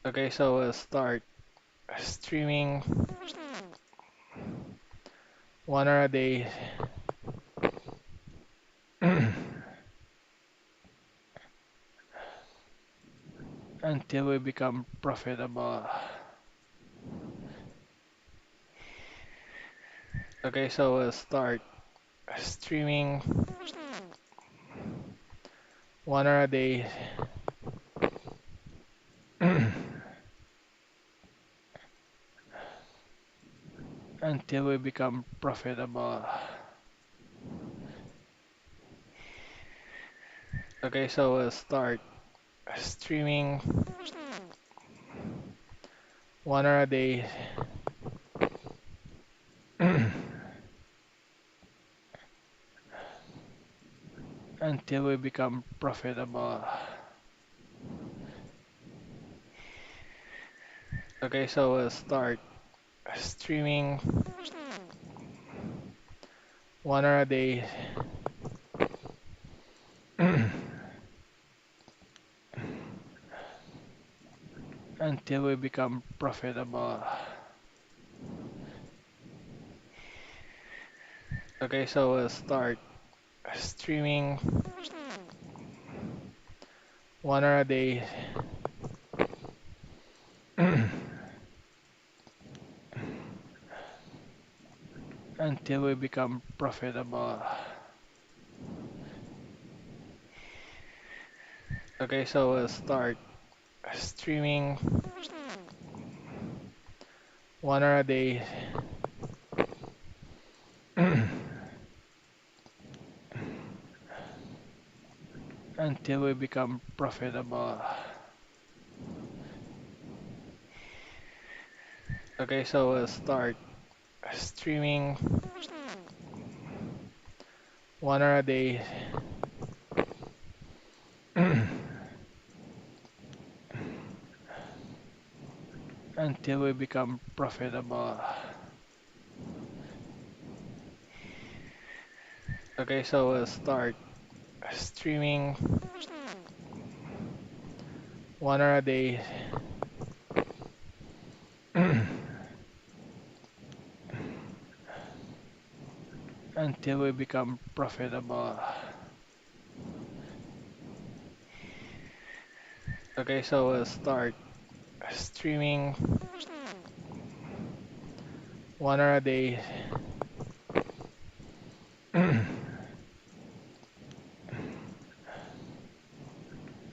Okay, so we'll start streaming 1 hour a day until we become profitable. Okay, so we'll start streaming 1 hour a day until we become profitable. Okay, so we'll start streaming 1 hour a day until we become profitable. Okay, so we'll start streaming 1 hour a day until we become profitable. Okay, so we'll start streaming 1 hour a day until we become profitable. Okay, so we'll start streaming 1 hour a day until we become profitable. Okay, so we'll start streaming 1 hour a day until we become profitable. Okay, so we'll start streaming 1 hour a day until we become profitable. Okay, so we'll start streaming 1 hour a day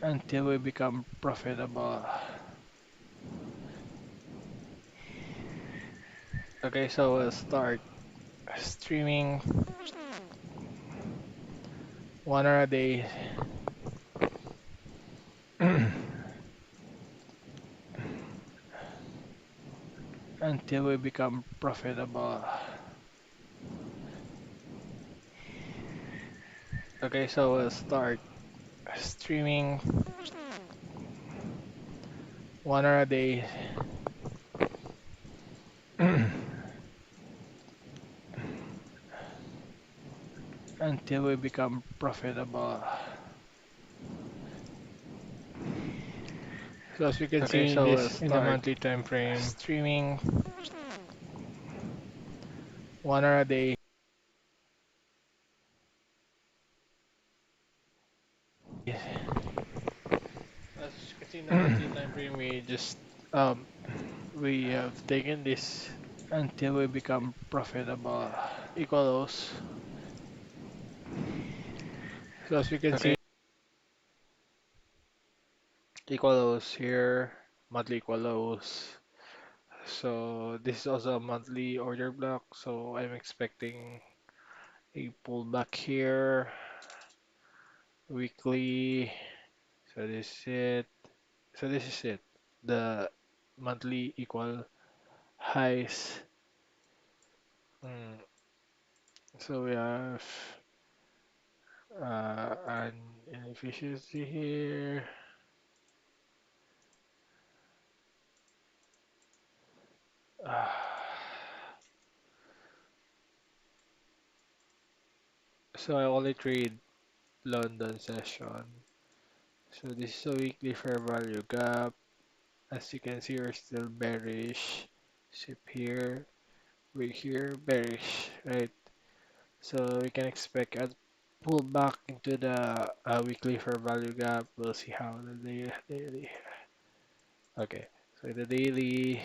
until we become profitable. Okay, so we'll start streaming 1 hour a day until we become profitable. Okay, so we'll start streaming 1 hour a day until we become profitable. So as you can Okay, see in so we'll this in the start monthly time frame, streaming 1 hour a day. as you can see in the monthly time frame, um we have taken this Until we become profitable. equal lows. So as you can Okay, see, equal lows here, monthly equal lows. So this is also a monthly order block. So I'm expecting a pullback here, weekly. So this is it. So this is it. The monthly equal highs. Mm, So we have an inefficiency here. Ah, so I only trade London session. So this is a weekly fair value gap. As you can see, we're still bearish. Ship here, we're here, bearish, right? So we can expect a pullback into the weekly fair value gap. We'll see how the daily. Okay, so the daily,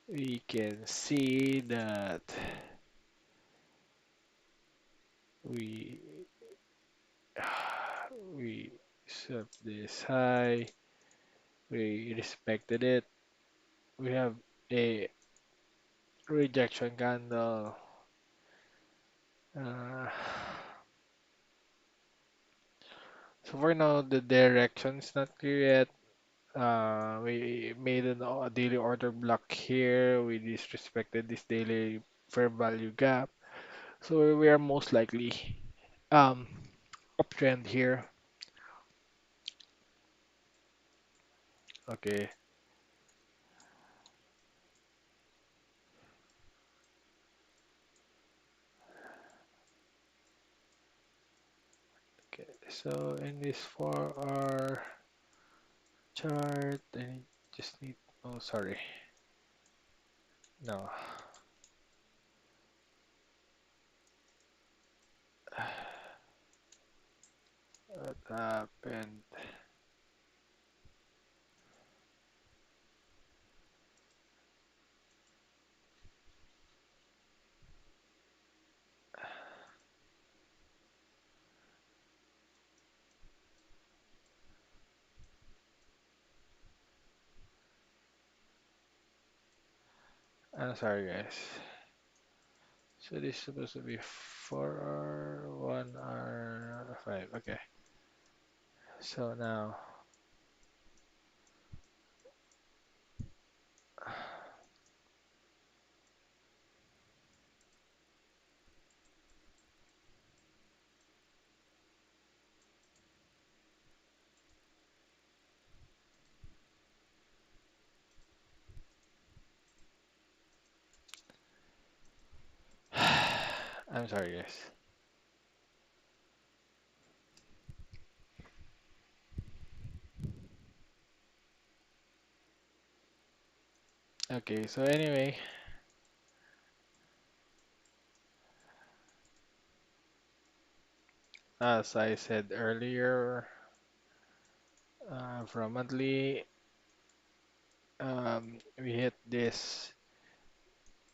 we can see that we we set this high, we respected it. We have a rejection candle. Uh, so for now, the direction is not clear yet. We made a daily order block here. We disrespected this daily fair value gap. So we are most likely um uptrend here. Okay. Okay. So in this 4-hour chart, I just need. Oh, sorry. No. What happened? I'm sorry, guys. So this is supposed to be 4 hour, 1 hour, 5. Okay. So now, I'm sorry, guys. Okay, so anyway, as I said earlier, from monthly, we hit this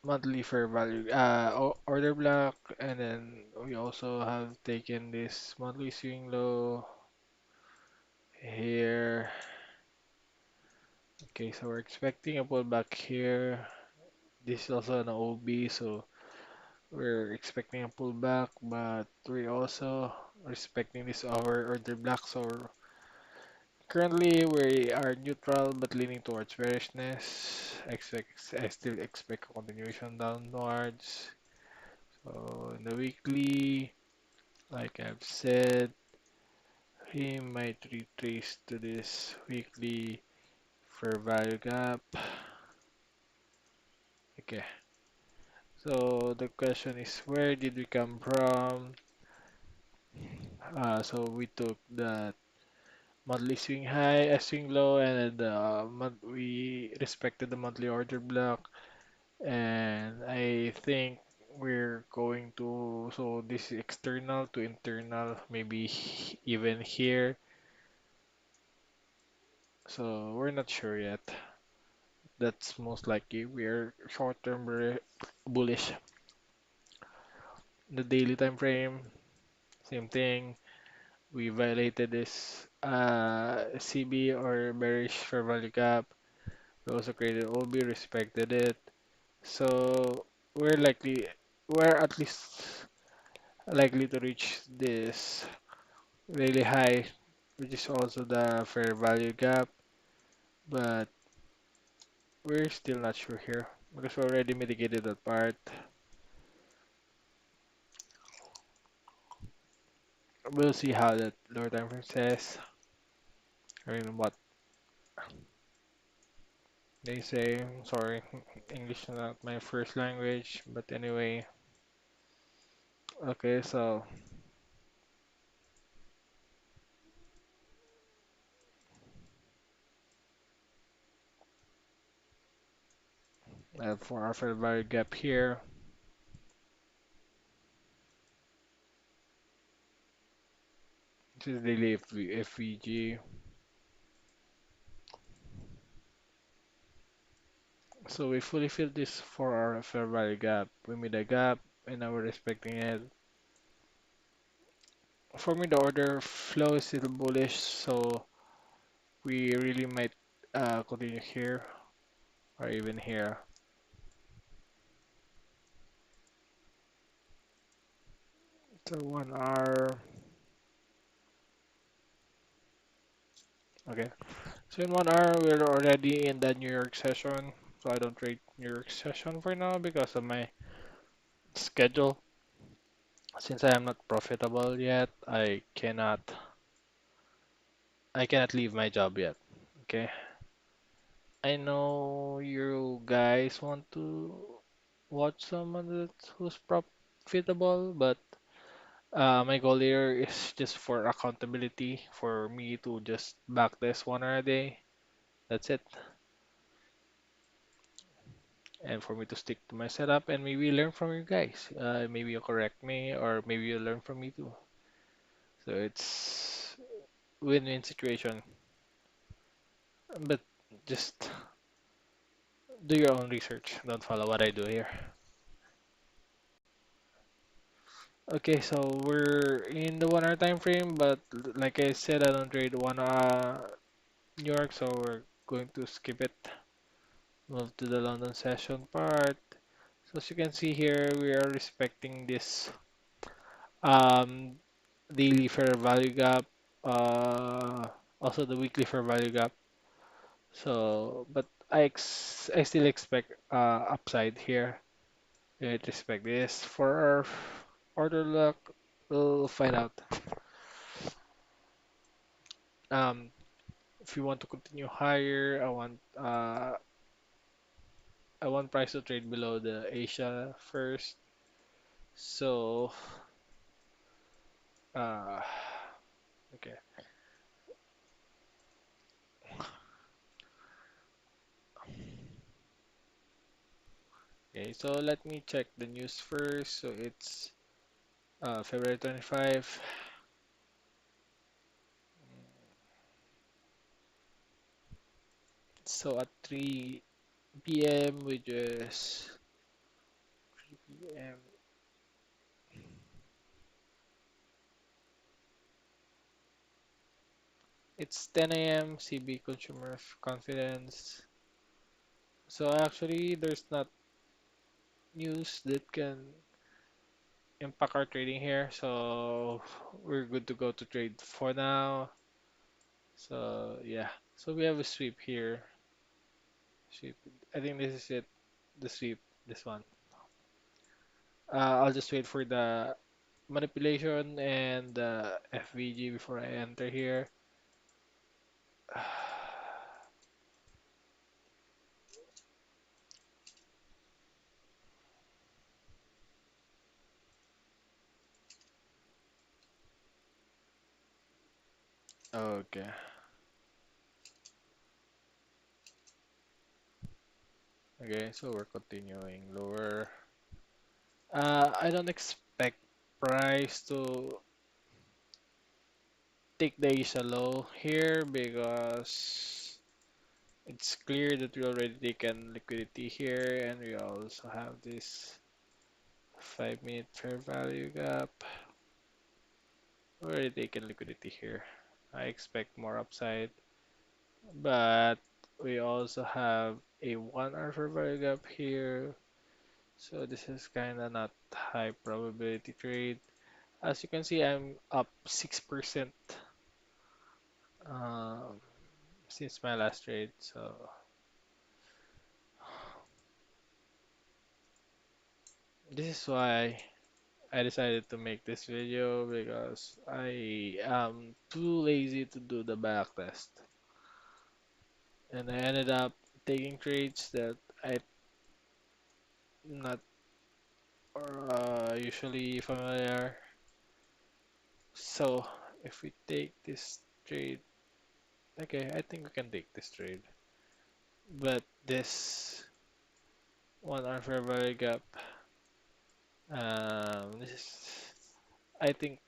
monthly fair value order block, and then we also have taken this monthly swing low here. Okay, so we're expecting a pullback here. This is also an OB, so we're expecting a pullback, but we're also respecting this our order block. So currently we are neutral but leaning towards bearishness. I still expect a continuation downwards. So in the weekly, like I've said, we might retrace to this weekly fair value gap. Okay. So the question is, where did we come from? So we took the monthly swing high, a swing low, and then we respected the monthly order block. And I think we're going to, so this is external to internal, maybe even here. So we're not sure yet. That's most likely we're short-term bullish. The daily time frame, same thing. We violated this CB or bearish fair value gap. We also created OB, respected it. So we're at least likely to reach this really high, which is also the fair value gap, but we're still not sure here because we already mitigated that part. We'll see how that lower time frame says. I mean, what they say. Sorry, English is not my first language, but anyway. Okay, so For our fair value gap here, this is daily FVG. So we fully filled this for our fair value gap. We made a gap and now we're respecting it. For me, the order flow is still bullish, so we really might continue here or even here. So 1 hour. Okay. So in 1 hour, we're already in the New York session. So I don't trade New York session for now because of my schedule. Since I am not profitable yet, I cannot leave my job yet. Okay. I know you guys want to watch someone who's profitable, but my goal here is just for accountability, for me to just backtest 1 hour a day. That's it. And for me to stick to my setup and maybe learn from you guys. Maybe you correct me or maybe you learn from me too. So it's win-win situation. But just do your own research. Don't follow what I do here. Okay, so we're in the 1 hour time frame, but like I said, I don't trade one New York, so we're going to skip it. Move to the London session part. So as you can see here, we are respecting this um, daily fair value gap, uh, also the weekly fair value gap. So, but I still expect upside here. With respect this for our order look, we'll find out. Um, if you want to continue higher, I want price to trade below the Asia first. So, uh, okay. Okay, so let me check the news first. So it's February 25. So at 3 p.m., which is 3 p.m. It's 10 a.m. CB consumer confidence. So actually, there's not news that can impact our trading here. So we're good to go to trade for now. So yeah. So we have a sweep here. Sweep. I think this is it. The sweep. This one. I'll just wait for the manipulation and the FVG before I enter here. Okay. Okay, so we're continuing lower. I don't expect price to take the Asia low here because it's clear that we already taken liquidity here and we also have this 5 minute fair value gap. Already taken liquidity here. I expect more upside, but we also have a 1 hour fair value gap here. So this is kind of not high probability trade. As you can see, I'm up 6% um, since my last trade. So this is why I decided to make this video because I am too lazy to do the backtest. And I ended up taking trades that I'm not usually familiar. So if we take this trade, okay, I think we can take this trade. But this One hour fair value gap. This is, I think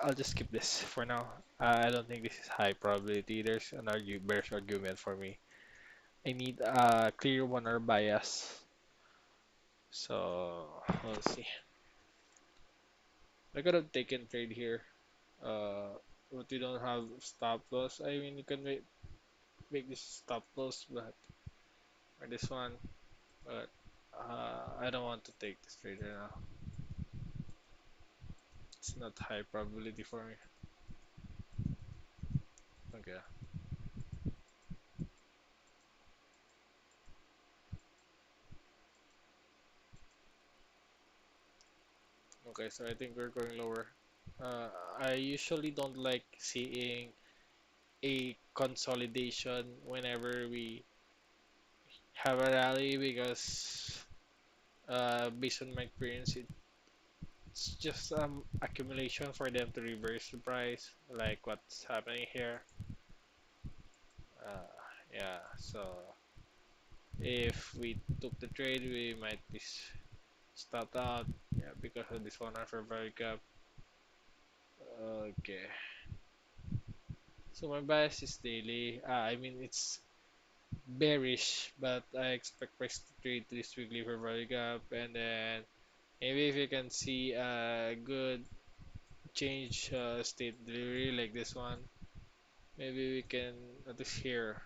I'll just skip this for now. I don't think this is high probability. There's an bearish argument for me. I need a clear one hour bias. So we'll see. I could have taken trade here. But we don't have stop loss. I mean, you can make this stop loss, but or this one, but I don't want to take this trade right now. It's not high probability for me. Okay. Okay, so I think we're going lower. Uh, I usually don't like seeing a consolidation whenever we have a rally because based on my experience, it's just accumulation for them to reverse the price, like what's happening here. Uh, yeah, so if we took the trade, we might be stopped out. Yeah, because of this one for very gap. Okay, so my bias is daily. I mean it's bearish, but I expect price to trade this weekly for value gap, and then maybe if you can see a good change state delivery like this one, maybe we can at least here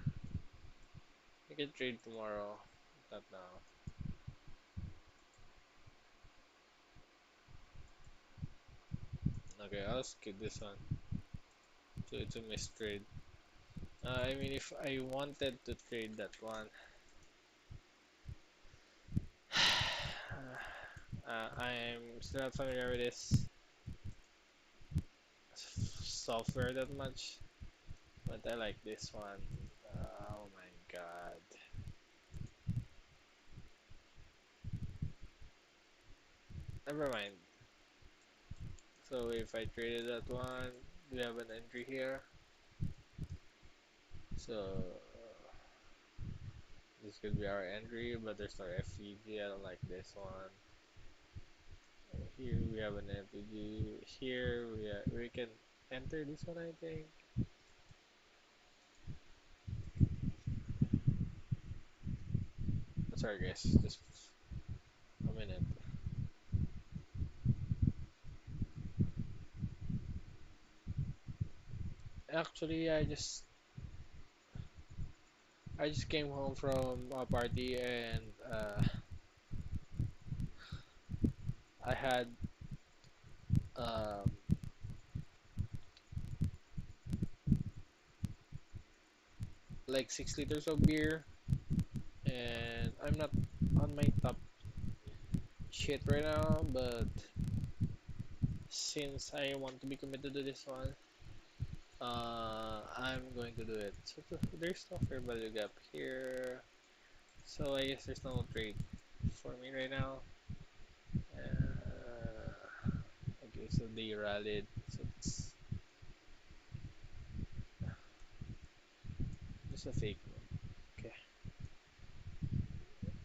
we can trade tomorrow, not now. Okay, I'll skip this one. So it's a missed trade. I mean, if I wanted to trade that one, I'm still not familiar with this software that much, but I like this one. Oh my god. Never mind. So if I traded that one, we have an entry here. So this could be our entry, but there's no FEG. I don't like this one. Here we have an FEG. Here we can enter this one, I think. Sorry guys, just a minute. Actually, I just came home from a party and I had um, like 6 liters of beer, and I'm not on my top shit right now, but since I want to be committed to this one, I'm going to do it. So there's no fair value gap here, so I guess there's no trade for me right now. Okay, so they rallied, so it's just a fake one. Okay,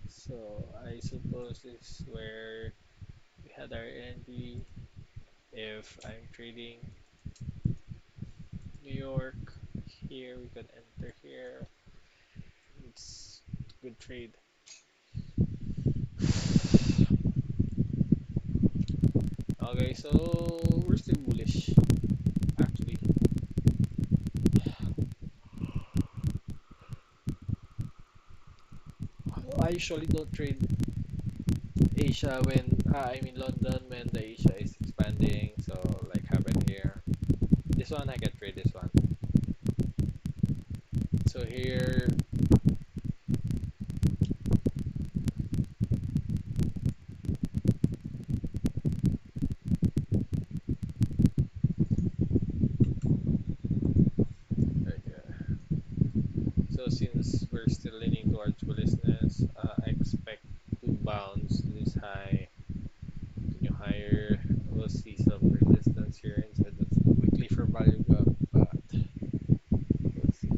so I suppose this is where we had our entry. If I'm trading New York, here we can enter here. It's a good trade. Okay, so we're still bullish. Actually, I usually don't trade Asia when I'm in London when the Asia is expanding. So like happened here. This one I can trade this one. So here, okay. So since we're still leaning towards bullishness, I expect to bounce this high, continue higher. We'll see some resistance here inside the weekly for value gap, but let's see.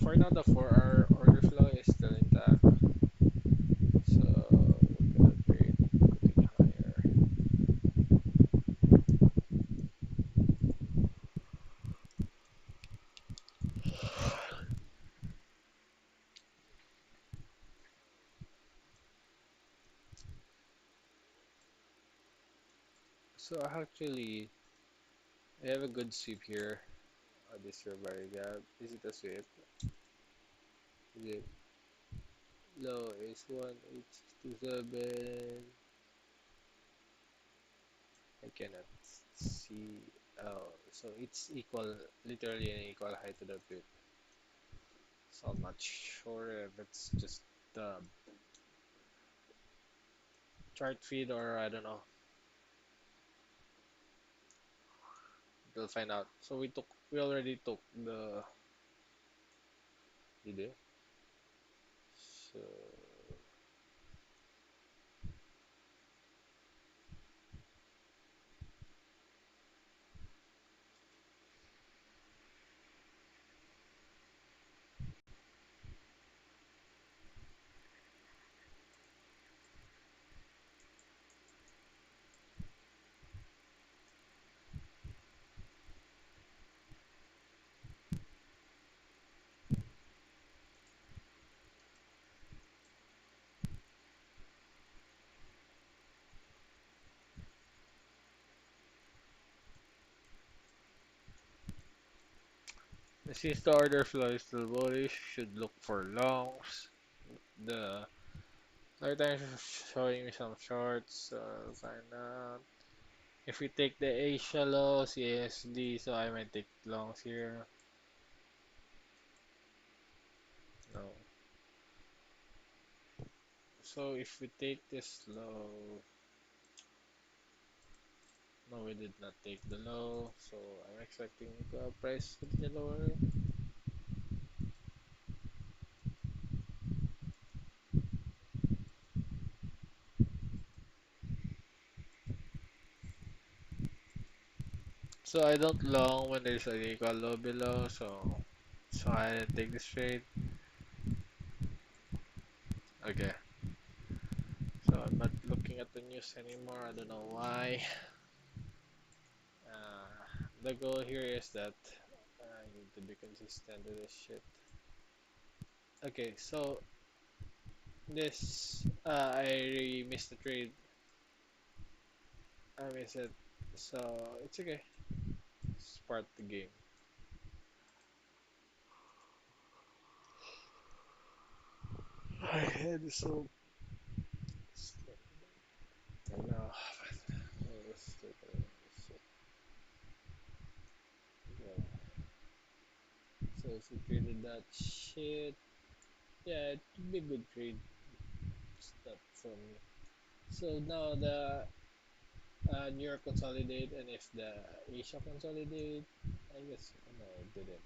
For now, the 4 hour order flow is still intact. So actually, I have a good sweep here. This your very gap. Is it a sweep? Is it low? Is 18627. I cannot see. Oh, so it's equal, literally an equal height to the pip. So I'm not sure if it's just the chart feed or I don't know. We'll find out. So we already took did it? So since the order flow is still bullish, should look for longs. The other time showing me some shorts, so I'll find out. If we take the Asia low, CSD, so I might take longs here. No. So if we take this low, no, we did not take the low, so I'm expecting the price to be lower. So I don't long when there's an equal low below, so I didn't take this trade. Okay, so I'm not looking at the news anymore. I don't know why. The goal here is that I need to be consistent with this shit. Okay, so this I missed the trade. I missed it, so it's okay. It's part of the game. My head is so. No. So if we traded that shit, yeah, it would be a good trade. Stop for me. So now the New York consolidate, and if the Asia consolidate, I guess no, it didn't.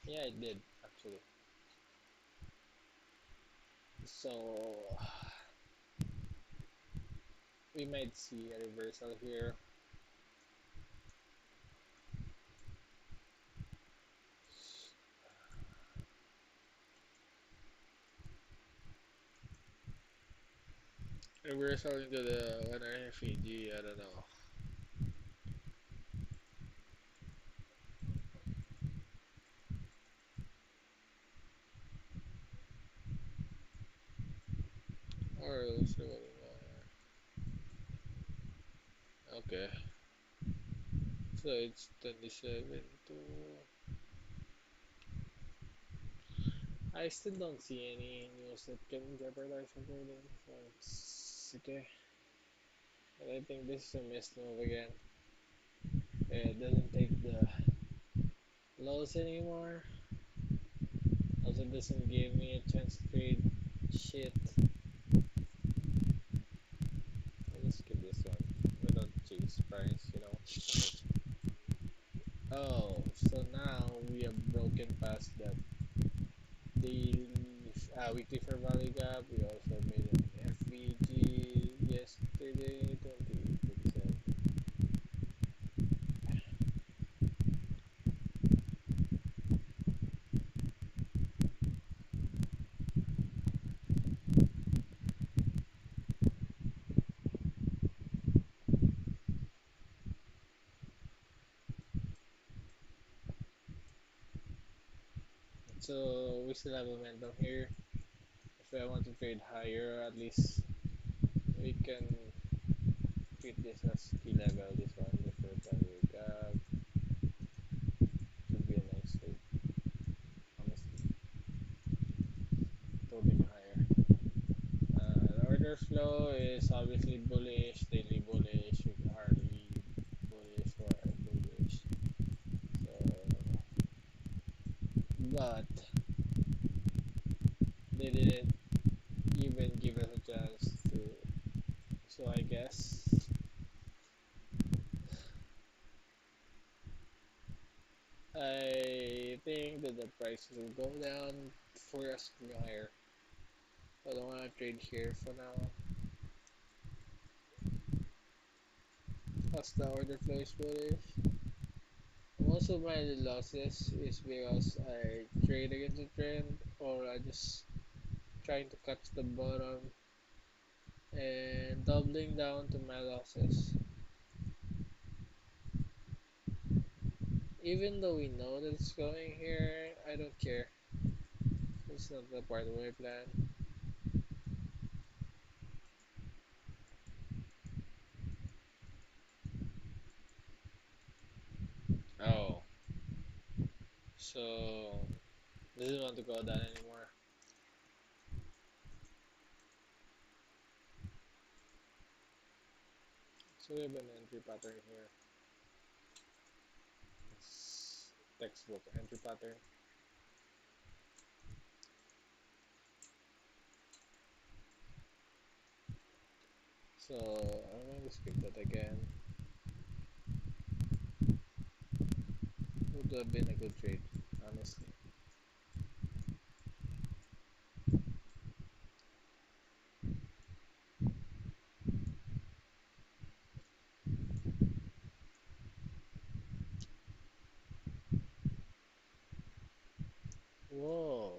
Yeah, it did actually. So we might see a reversal here. Reversal into the 1 Fiji. I don't know. Or else okay. So it's 27 to. I still don't see any news that can jeopardize our trading, so it's okay. But I think this is a missed move again. It doesn't take the lows anymore. Also doesn't give me a chance to trade shit. I'll just skip this one. We don't chase price. Oh, so now we have broken past that daily weekly fair value gap. We also made an FVG yesterday, 28%. So we still have momentum here. If I want to trade higher, at least we can treat this as key level. This one, the fair value gap should be a nice trade. Honestly, totally higher. The order flow is obviously bullish, daily bullish, hourly bullish, or bullish. So, but they didn't even give us a chance to. So I guess I think that the prices will go down for us to go higher. I don't want to trade here for now. As the order flow is bullish. Most of my losses is because I trade against the trend or I just trying to catch the bottom and doubling down to my losses. Even though we know that it's going here, I don't care. It's not the part of my plan. Oh, so doesn't want to go down anymore. So we have an entry pattern here. It's textbook entry pattern. So I'm going to skip that again. Would have been a good trade, honestly. Whoa,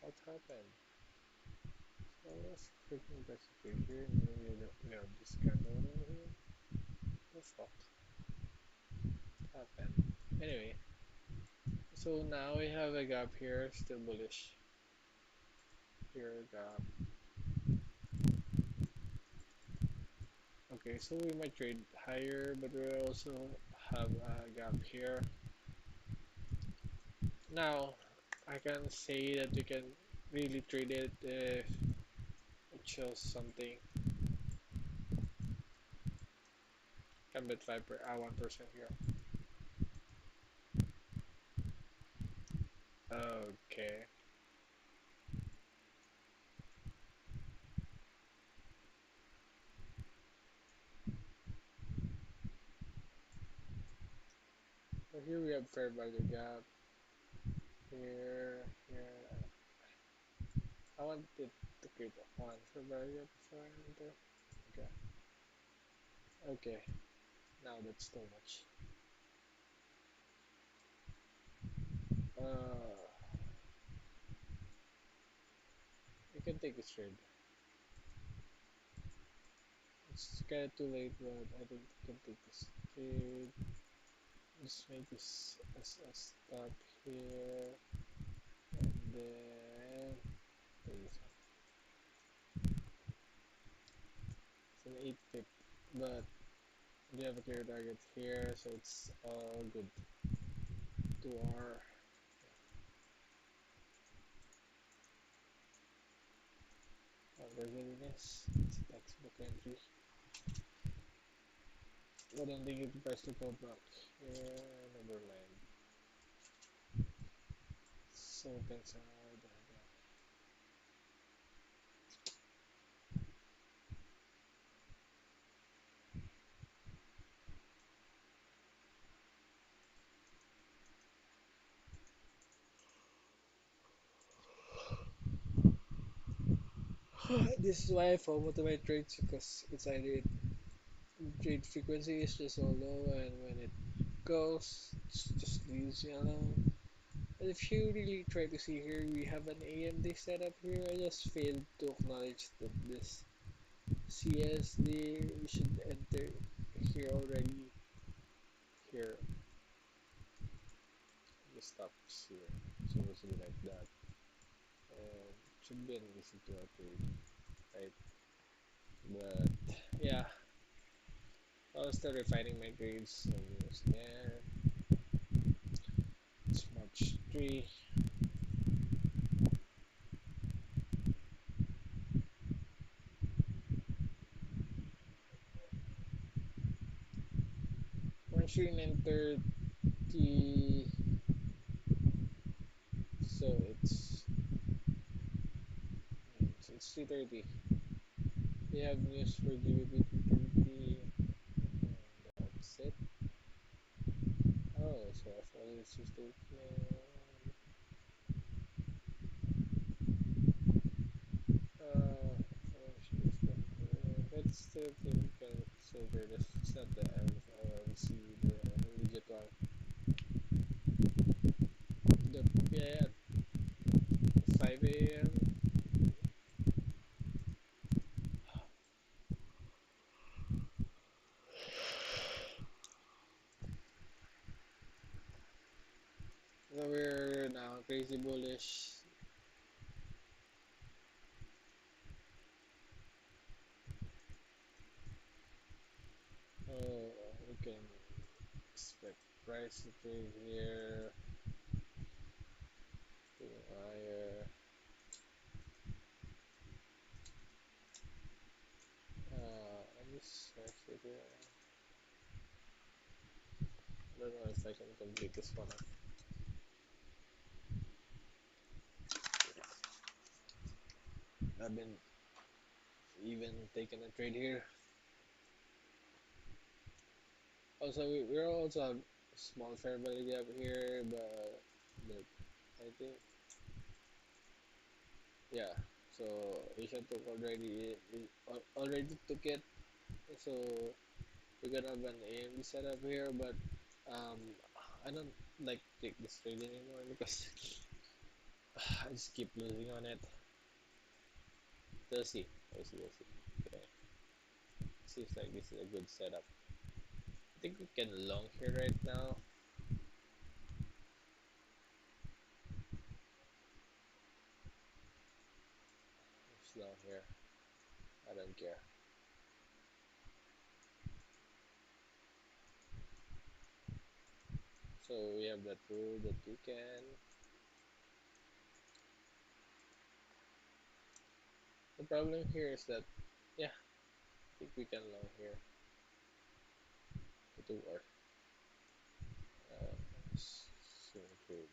what happened? So I was freaking best trade here, and then we have this candle over here. The fuck happened? Anyway, so now we have a gap here, still bullish. Here, gap. Okay, so we might trade higher, but we also have a gap here. Now, I can say that we can really trade it if it shows something. Can bet 1% here. Okay. So here we have fair value gap. Here. I want it to create one fair value gap before I enter. Okay. Okay. Now that's too much. You can take this trade. It's kinda too late, but I think you can take this trade. Just make this as a stop here, and then take this one. It's an 8 pip, but we have a clear target here, so it's all good to our readiness. It's a textbook entry. I don't think it's best to go back here. Never mind. So cancelled. This is why I FOMO to my trades because it's either trade frequency is just so low, and when it goes, it just leaves me alone. But if you really try to see here, we have an AMD setup here. I just failed to acknowledge that this CSD we should enter here already. Here, the stops here. It's supposed to be like that. And should be an easy to trade, right? But yeah, I was still refining my grades. So yeah, it's March 3. March 3, 9:30. So it's 3:30. We have news for GBP 3:30. That's it. Oh, so as well it's just opening. Let's still can silver. This it's not the LC, the legit one. The yeah, 5 a.m. So we're now crazy bullish. Oh, we can expect price to trade here, going higher. I just search it here. I don't know if I can complete this one. I've been even taking a trade here. Also, we're also a small fair value gap here, but I think yeah. So Asia took already took it. So we're gonna have an AMD setup here, but um, I don't like take this trade anymore because I just keep losing on it. We'll see. We'll see. We'll see. Okay. Seems like this is a good setup. I think we can long here right now. Let's long here. I don't care. So we have that rule that we can. The problem here is that, yeah, I think we can long here. The 2R. Uh, Soon trade.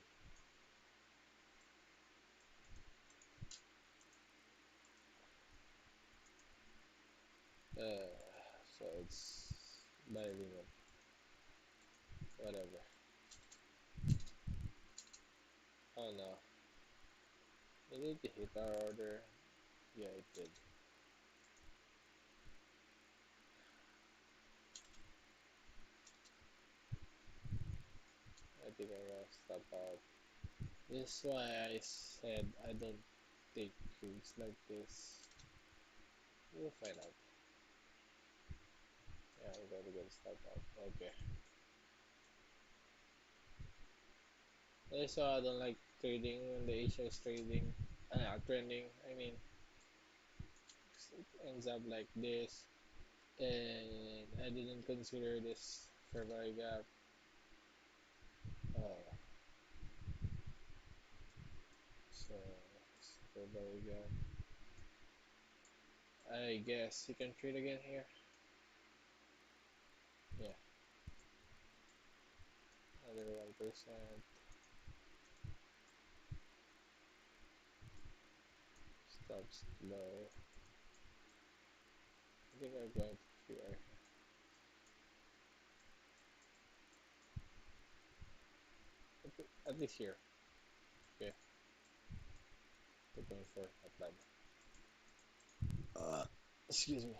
Uh, so it's by limit. Whatever. Oh no. We need to hit our order. Yeah, it did. I think I'm gonna stop out. This is why I said I don't take trades like this. We'll find out. Yeah, we gotta stop out. Okay. That's why I don't like trading when the Asia is trading. Trending. I mean, it ends up like this. And I didn't consider this fair value gap. Oh, so fair value gap. I guess you can trade again here. Yeah, another 1%. Stops low. I think I'm going to 3R here. At least here. Okay, 2.4. Not bad. Excuse me.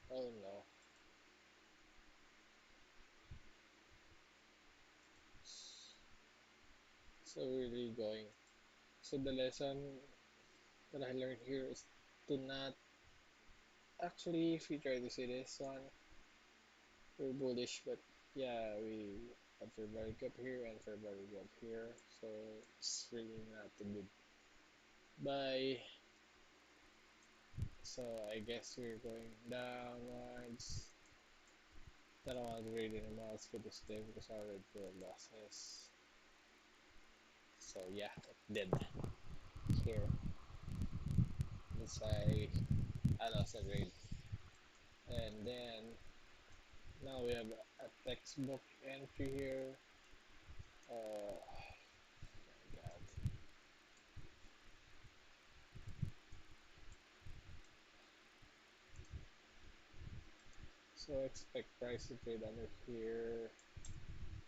Oh no. So really going. So the lesson that I learned here is to not actually, if we try to see this one, we're bullish, but yeah, we but fair value gap here and fair value gap here, so it's really not a good buy. So I guess we're going downwards. I don't want to read anymore. Let's get this day because I already feel losses. So yeah, it did here. That's why I lost a grade. And then now we have a textbook entry here. Oh my god. So expect price to trade under here.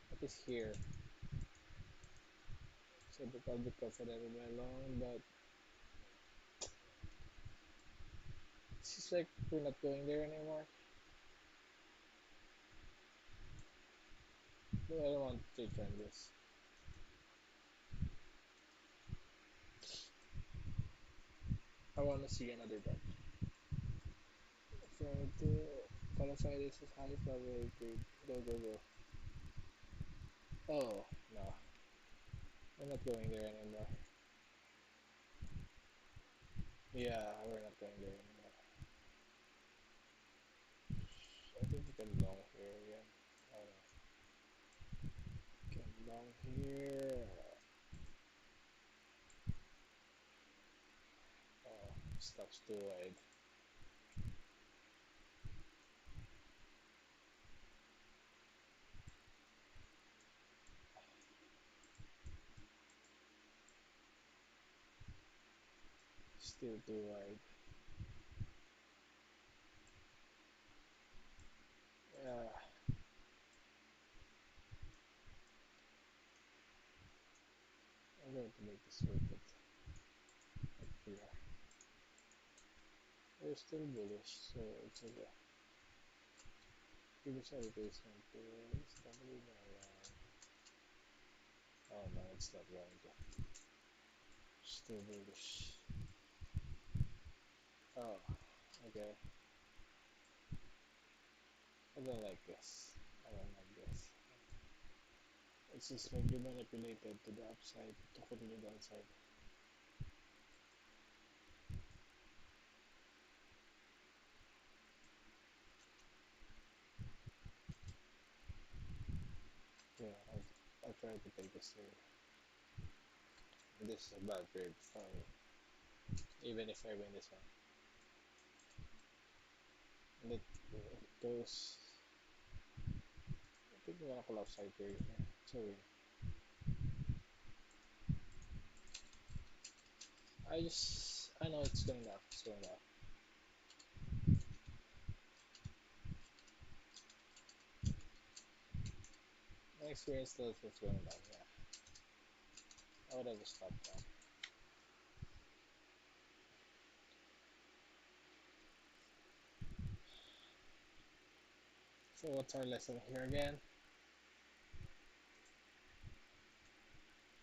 What is here? So that I'll be confident in my long, but it seems like we're not going there anymore. But I don't want to take on this. I want to see another drop. Trying to qualify this as high probability trade. Go, go, go. Oh, no. We're not going there anymore. Yeah, we're not going there anymore. I think we can long here again. Oh no. Can long here. Oh, stops too wide. Still too wide. Yeah, I'm going to make this worth it. Up here. We're still bullish, so it's okay. Previous replacement is probably not long. Oh no, it's not going to. Still bullish. Oh, okay. I don't like this. I don't like this. It's just like you manipulated to the upside to continue downside. Yeah, I'll try to take this here. This is a bad trade for me, even if I win this one. And it goes. I think we're gonna pull outside trade here. So I know it's going down. It's going down. My experience tells me it's going down. Yeah, I would have just stopped now. So what's our lesson here again?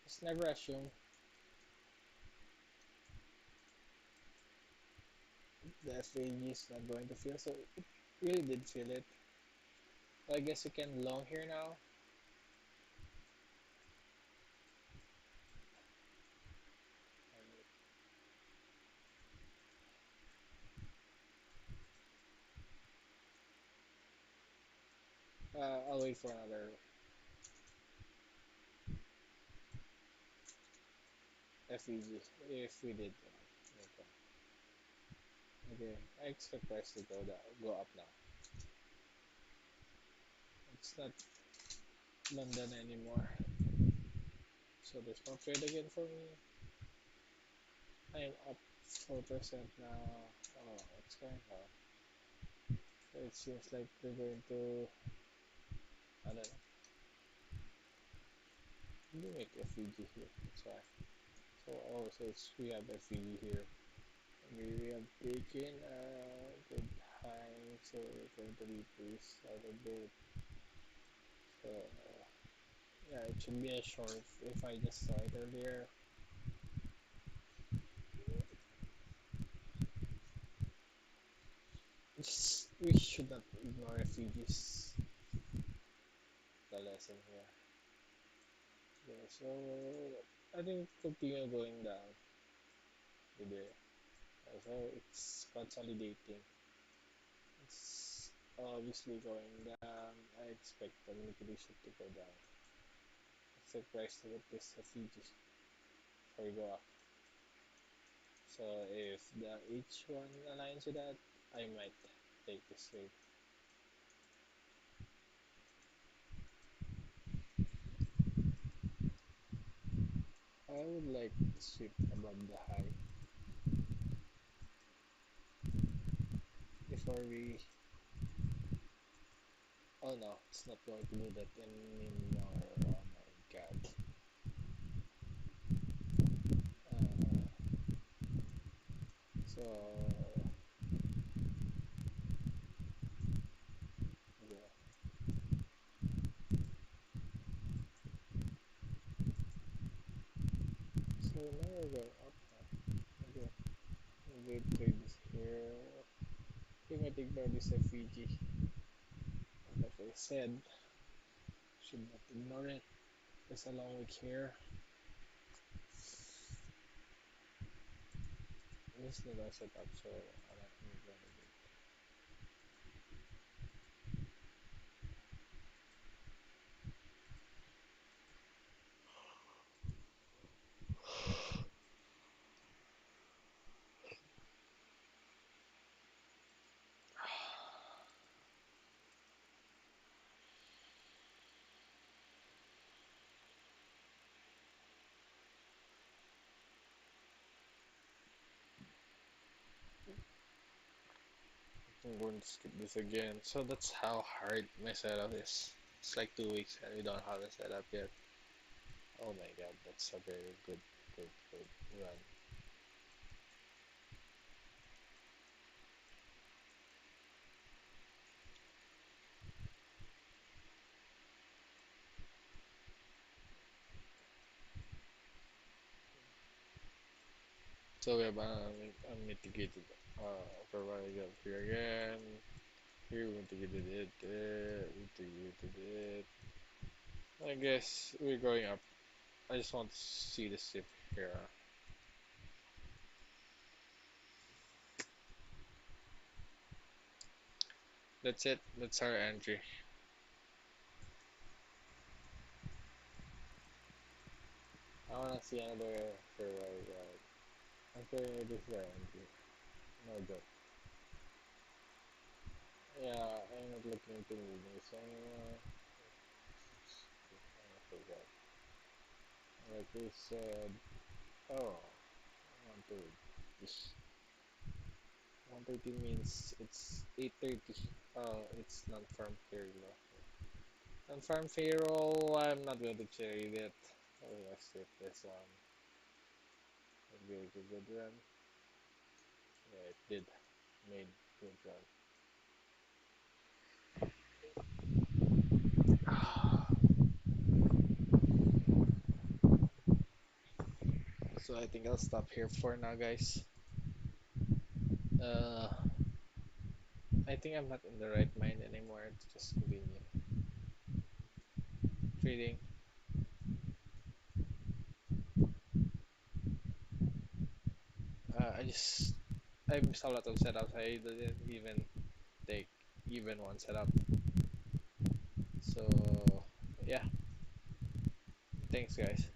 Just never assume the FAG is not going to feel. So it really did feel it. So I guess you can long here now. I'll wait for another FEG if we did. Make one. Okay, I expect price to go up now. It's not London anymore. So there's no trade again for me. I'm up 4% now. Oh, what's going on? So it seems like we're going to, I don't know, we make FEG here. That's why. So also we have FEG here. We have taken a good high, so we're going to replace out of both. So yeah, it should be a short if I just saw it earlier. We should not ignore refugees. The lesson here. So I think continue going down today. So it's consolidating. It's obviously going down. I expect the manipulation to go down. Expect price to hit this Fiji before we go up. So if the H1 aligns with that, I might take this trade. I would like to sweep above the high before we. Oh no, it's not going to do that anymore. Oh my god. So yeah. So now we're going up now. Okay. We'll trade this here. We might ignore this Fiji. Like I said, should not ignore it. There's a long week here. This is not set up, so I'm not going to do it. I'm going to skip this again. So that's how hard my setup is. It's like 2 weeks and we don't have a setup yet. Oh my god, that's a very good run. So we have unmitigated provider here again. Here we mitigated it, mitigated it. I guess we're going up. I just want to see the sip here. That's it. That's our entry. I wanna see another fairway ride. I'm feeling this is our entry. No joke. Yeah, I'm not looking to move this anymore. I forgot. Like we said, oh, 130. This 130 means it's 830. Oh, it's non-farm payroll. Non-farm payroll, I'm not going to trade it. Oh, let's see if this one will give it a good run. Yeah, it did. Made good run. So I think I'll stop here for now, guys. Uh, I think I'm not in the right mind anymore to just continue trading. I missed a lot of setups. I didn't even take even one setup. So yeah, thanks guys.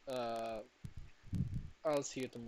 Uh, I'll see you tomorrow.